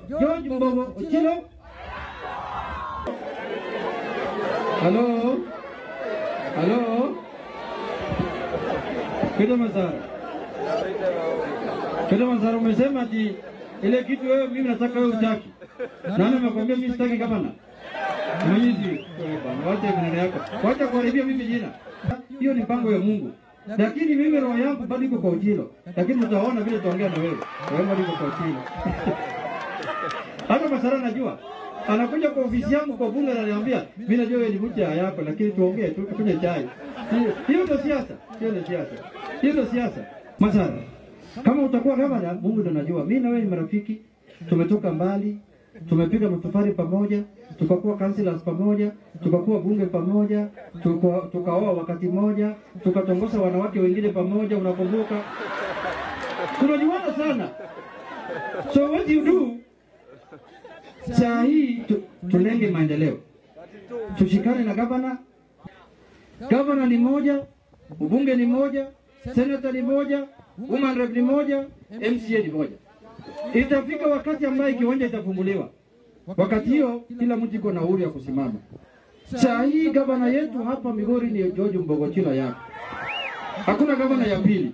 George Mbogo Ochilo. Hello. Hello. Kida Mazara umesema ati ile kitu wewe mimi nataka wewe utaki. Nani amekwambia mimi sitaki gavana? Mwizi bwana, wacha maneno yako. Wacha kuharibia mimi jina. Hiyo ni mpango ya Mungu. Lakini mimi roho yangu bado iko kwa Ochilo. Lakini utaona vile tutaongea na wewe. Wewe bado iko kwa Ochilo. Hata Mazara najua. Anakuja kwa ofisi yangu kwa bunge ananiambia, mimi najua wewe ni mtu yako lakini tuongee tu tukunywe chai. Hiyo ndio siasa. Hiyo ndio siasa. Hiyo ndio siasa. Mazara, kama utakuwa gavana, Mungu ndo anajua. Mimi na wewe ni marafiki. Tumetoka mbali. Tumepiga matofali pamoja, tukakuwa councillors pamoja, tukakuwa bunge pamoja, tukaoa wakati mmoja, tukatongoza wanawake wengine pamoja, unakumbuka? Tunajuana sana. So what you do? Saa hii tulenge maendeleo. Tushikane na gavana. Gavana ni moja, ubunge ni moja, senator ni moja, woman rep ni moja, MCA ni moja. Itafika wakati ambaye kiwanja itafunguliwa. Wakati hiyo kila mtu iko na uhuru ya kusimama. Saa hii gavana yetu hapa Migori ni George Mbogo Ochilo yako. Hakuna gavana ya pili.